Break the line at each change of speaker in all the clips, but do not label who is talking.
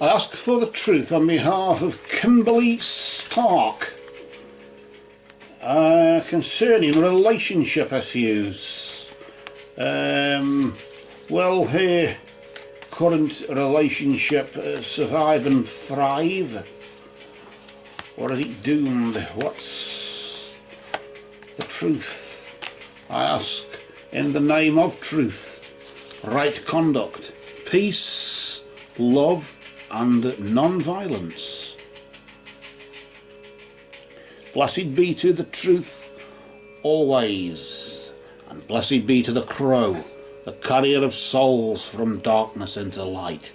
I ask for the truth on behalf of Kimberley Stark concerning relationship issues. Will her current relationship survive and thrive, or is it doomed? What's the truth? I ask in the name of truth, right conduct, peace, love and non-violence. Blessed be to the truth always, and blessed be to the crow, the carrier of souls from darkness into light.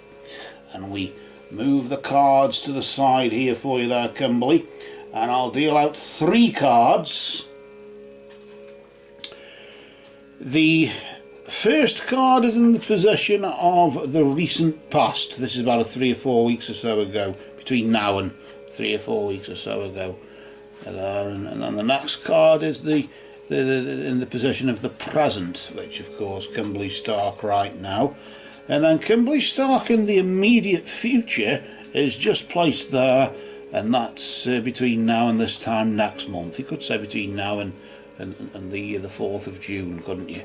And we move the cards to the side here for you there, Kimberley, and I'll deal out 3 cards. The first card is in the possession of the recent past. This is about 3 or 4 weeks or so ago, between now and 3 or 4 weeks or so ago. And then the next card is in the possession of the present, which of course Kimberley Stark right now. And then Kimberley Stark in the immediate future is just placed there, and that's between now and this time next month. You could say between now and the 4th of June, couldn't you?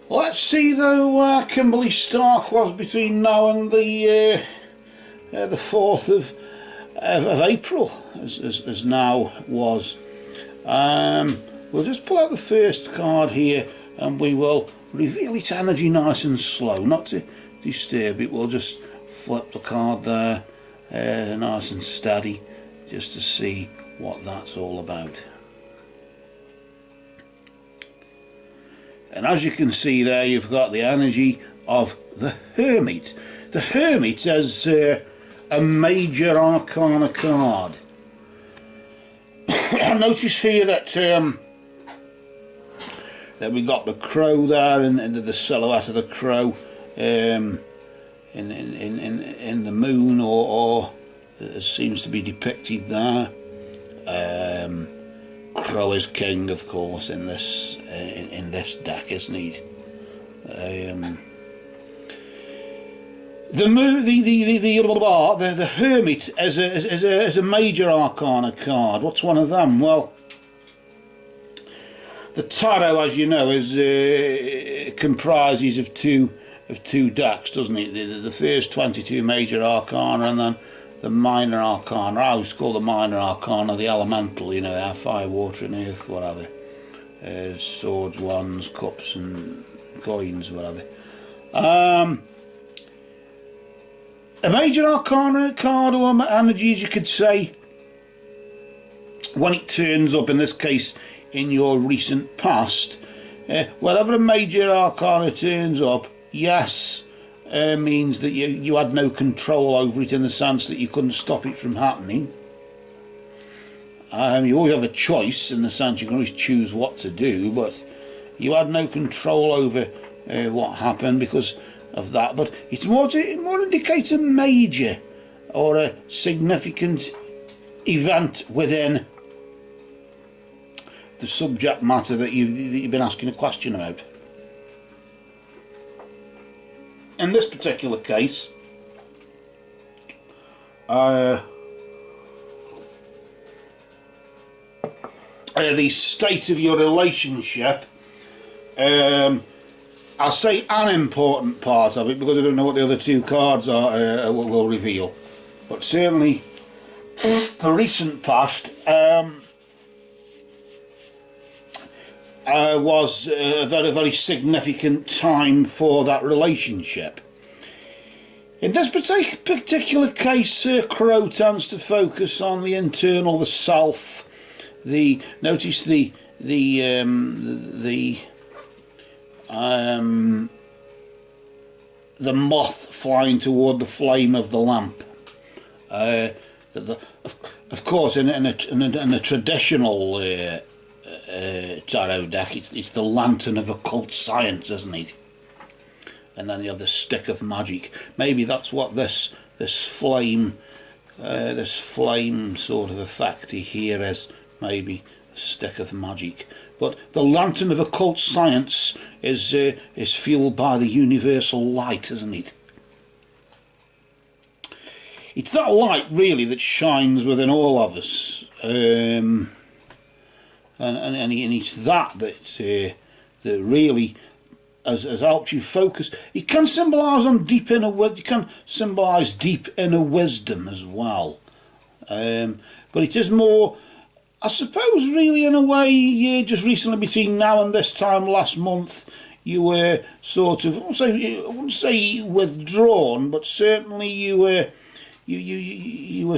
Let's see though where Kimberley Stark was between now and the 4th of April, as now was. We'll just pull out the first card here, and we will reveal its energy nice and slow, not to disturb it. We'll just flip the card there, nice and steady, just to see what that's all about. And as you can see there, you've got the energy of the Hermit. The Hermit is a major arcana card. Notice here that we got the crow there, and the silhouette of the crow in the moon, or it seems to be depicted there. Crow is king, of course, in this deck, isn't he? The Hermit is a major arcana card. What's one of them? Well, the tarot, as you know, is comprises of two decks, doesn't it? The first 22 major arcana, and then the minor arcana. I always call the minor arcana the elemental, you know, our fire, water and earth, whatever. Swords, wands, cups and coins, whatever. A major arcana card, or energies, you could say, when it turns up, in this case in your recent past, whenever a major arcana turns up, yes, means that you had no control over it, in the sense that you couldn't stop it from happening. You always have a choice, in the sense you can always choose what to do, but you had no control over what happened because of that. But it more indicates a major or a significant event within the subject matter that you've been asking a question about. In this particular case, the state of your relationship, I'll say an important part of it, because I don't know what the other 2 cards are will reveal, but certainly the recent past was a very, very significant time for that relationship. In this particular case, Crow tends to focus on the internal, the self. Notice the moth flying toward the flame of the lamp. Of course, in a traditional tarot deck, it's the lantern of occult science, isn't it? And then you have the stick of magic. Maybe that's what this flame sort of effect here is. Maybe a stick of magic. But the lantern of occult science is fueled by the universal light, isn't it? it's that light really that shines within all of us, and it's that really has helped you focus. It can symbolise on deep inner wisdom. It can symbolise deep inner wisdom as well, but it is more, I suppose, really in a way. Just recently, between now and this time last month, you were sort of, I wouldn't say withdrawn, but certainly you were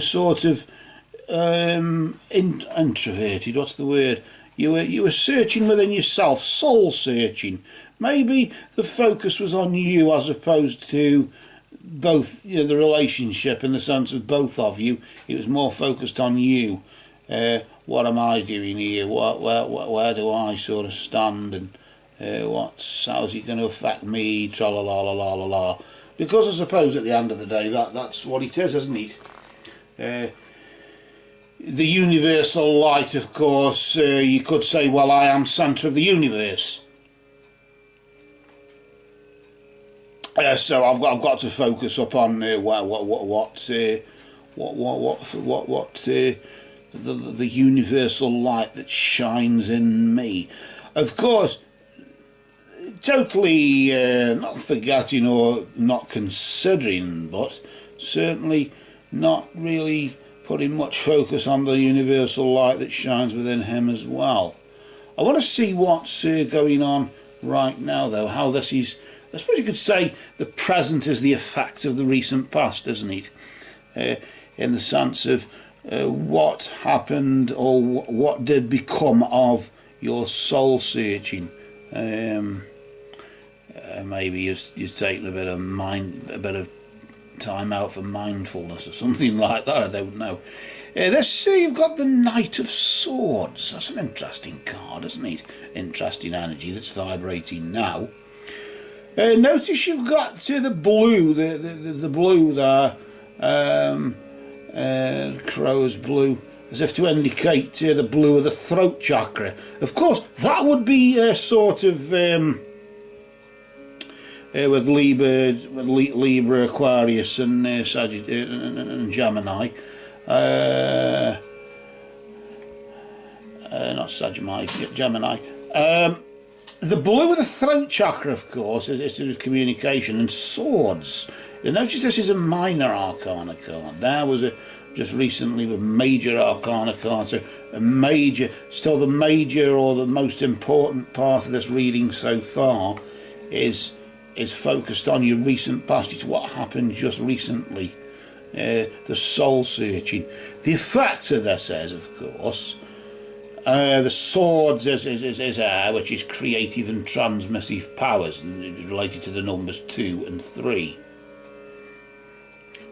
sort of introverted. What's the word? You were searching within yourself, soul searching. Maybe the focus was on you as opposed to both, the relationship, in the sense of both of you. It was more focused on you. What am I doing here? Where do I sort of stand? And how's it going to affect me? Tra la la la la la la. Because I suppose at the end of the day, that's what it is, isn't it? The universal light, of course, you could say, well, I am centre of the universe. So I've got to focus upon the universal light that shines in me. Of course, totally not forgetting or not considering, but certainly not really putting much focus on the universal light that shines within him as well. I want to see what's going on right now, though, how this is, I suppose you could say the present is the effect of the recent past, isn't it? In the sense of what happened or what did become of your soul searching. Maybe you've taken a bit of time out for mindfulness or something like that. I don't know. Let's see, you've got the Knight of Swords. That's an interesting card, isn't it? Interesting energy that's vibrating now. Notice you've got the blue, the blue there, crow's blue, as if to indicate the blue of the throat chakra. Of course, that would be sort of with Libra, Aquarius, and and Gemini. Not Sagittarius, Gemini. The blue of the throat chakra, of course, is to do with communication and swords. You'll notice this is a minor arcana card. There was just recently with major arcana cards. So still the major or the most important part of this reading so far is focused on your recent past. It's what happened just recently. The soul searching. The effect of this is, of course, the swords is air, which is creative and transmissive powers, and it is related to the numbers 2 and 3.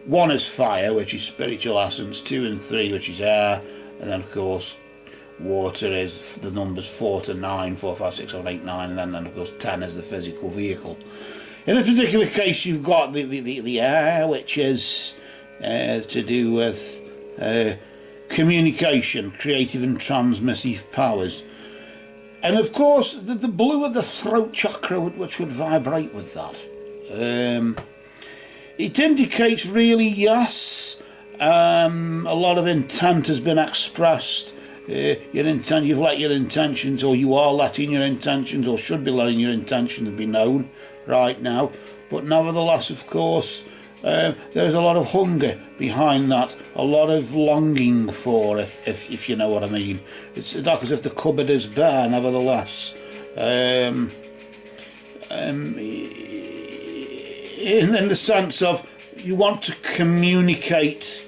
1 is fire, which is spiritual essence, 2 and 3, which is air, and then of course water is the numbers 4 to 9, 4, 5, 6, 7, 8, 9, and then of course 10 is the physical vehicle. In this particular case, you've got the air, which is to do with communication, creative and transmissive powers. And of course, the blue of the throat chakra, which would vibrate with that. It indicates really, yes, a lot of intent has been expressed. You've let your intentions, or you are letting your intentions, or should be letting your intentions be known right now. But nevertheless, of course, there is a lot of hunger behind that, a lot of longing for, if you know what I mean. It's like as if the cupboard is bare, nevertheless. In the sense of you want to communicate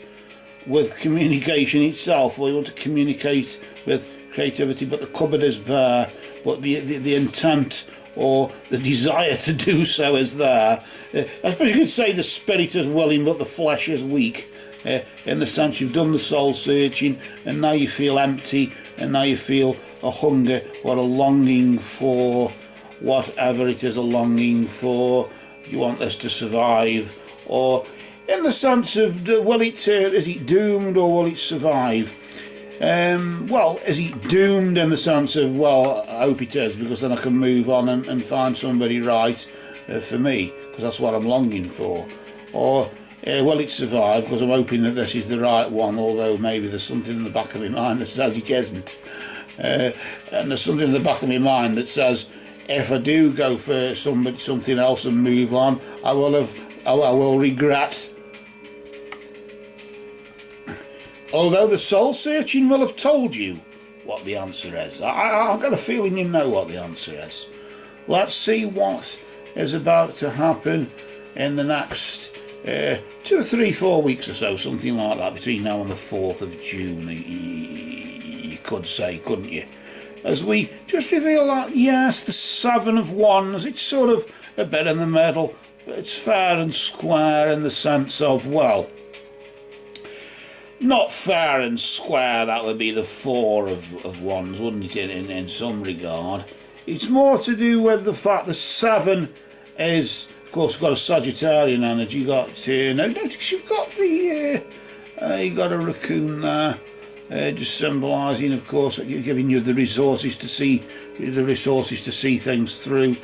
with communication itself, or you want to communicate with creativity, but the cupboard is bare, but the intent or the desire to do so is there. I suppose you could say the spirit is willing but the flesh is weak, in the sense you've done the soul searching and now you feel empty, and now you feel a hunger or a longing for whatever it is, a longing for, you want this to survive, or in the sense of, is it doomed or will it survive? Well, is it doomed in the sense of, well, I hope it is, because then I can move on and find somebody right for me, because that's what I'm longing for? Or Will it survive? Because I'm hoping that this is the right one, although maybe there's something in the back of my mind that says it isn't. And there's something in the back of my mind that says if I do go for something else and move on, I will regret. Although the soul searching will have told you what the answer is. I've got a feeling you know what the answer is. Let's see what is about to happen in the next 2 or 3, 4 weeks or so, something like that, between now and the 4th of June, you could say, couldn't you? As we just reveal that, yes, the 7 of Wands, it's sort of a bit in the middle, but it's fair and square in the sense of, well, not fair and square, that would be the 4 of Wands, wouldn't it, in some regard. It's more to do with the fact the 7 is, of course, got a Sagittarian energy. You got notice you've got the you got a raccoon there, just symbolising, of course, giving you the resources to see things through,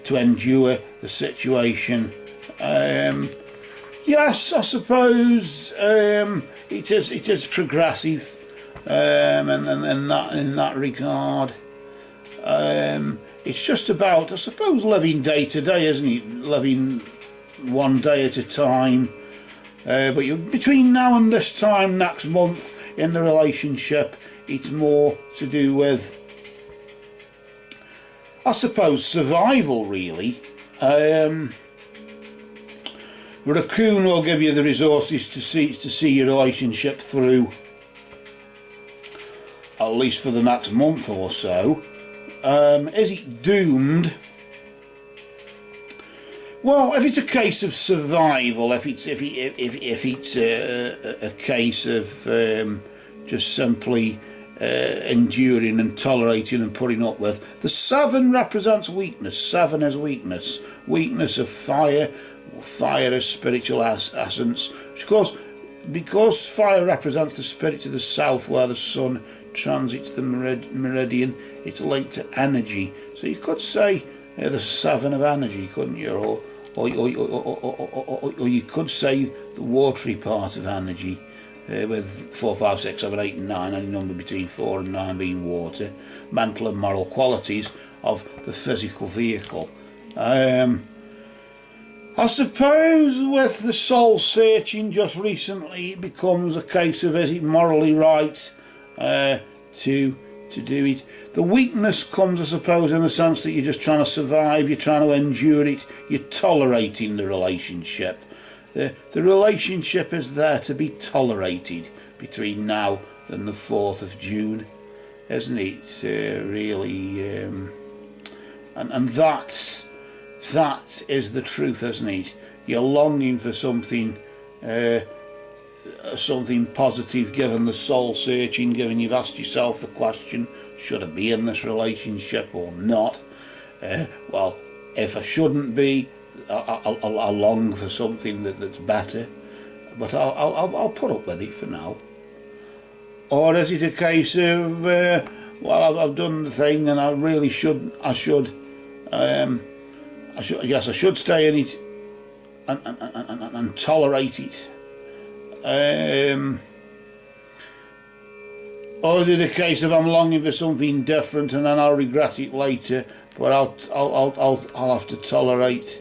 to endure the situation. Yes, I suppose it is progressive, in that regard. It's just about, I suppose, living day to day, isn't it? Living one day at a time. But between now and this time next month in the relationship, it's more to do with, I suppose, survival, really. Raccoon will give you the resources to see your relationship through, at least for the next month or so. Is it doomed? Well, if it's a case of survival, if it's a case of just simply enduring and tolerating and putting up with, the 7 represents weakness. 7 is weakness. Weakness of fire. Fire is spiritual essence. Of course, because fire represents the spirit of the south, where the sun transits the meridian, it's linked to energy. So you could say the 7 of energy, couldn't you? Or you could say the watery part of energy, with 4, 5, 6, 7, 8 and 9, any number between 4 and 9 being water. Mental and moral qualities of the physical vehicle. I suppose with the soul searching just recently, it becomes a case of, is it morally right to do it? The weakness comes, I suppose, in the sense that you're just trying to survive, you're trying to endure it, you're tolerating the relationship. The relationship is there to be tolerated between now and the 4th of June, isn't it? Really, and that is the truth, isn't it? You're longing for something something positive, given the soul searching, given you've asked yourself the question, should I be in this relationship or not? Well, if I shouldn't be, I'll long for something that's better, but I'll put up with it for now. Or is it a case of, well, I've done the thing and I really should stay in it and tolerate it. Or is it a case of I'm longing for something different and then I'll regret it later, but I'll have to tolerate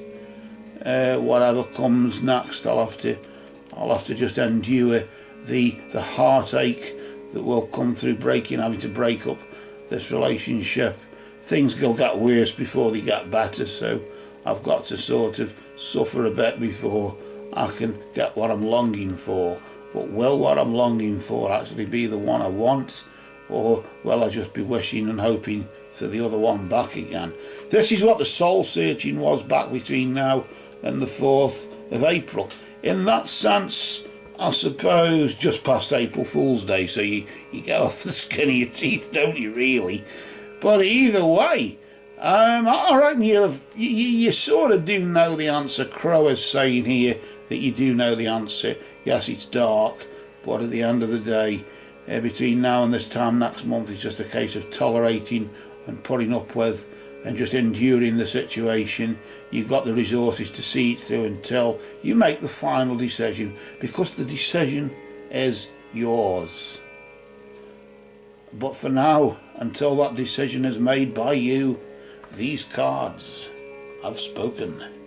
whatever comes next. I'll have to just endure the heartache that will come through having to break up this relationship. Things will get worse before they get better, so I've got to sort of suffer a bit before I can get what I'm longing for. But will what I'm longing for actually be the one I want, or will I just be wishing and hoping for the other one back again? This is what the soul searching was back between now and the 4th of April. In that sense, I suppose, just past April Fool's Day, so you get off the skin of your teeth, don't you, really? But either way, I reckon you sort of do know the answer. Crow is saying here that you do know the answer. Yes, it's dark, but at the end of the day, between now and this time next month, it's just a case of tolerating and putting up with and just enduring the situation. You've got the resources to see it through until you make the final decision, because the decision is yours. But for now, until that decision is made by you, these cards have spoken.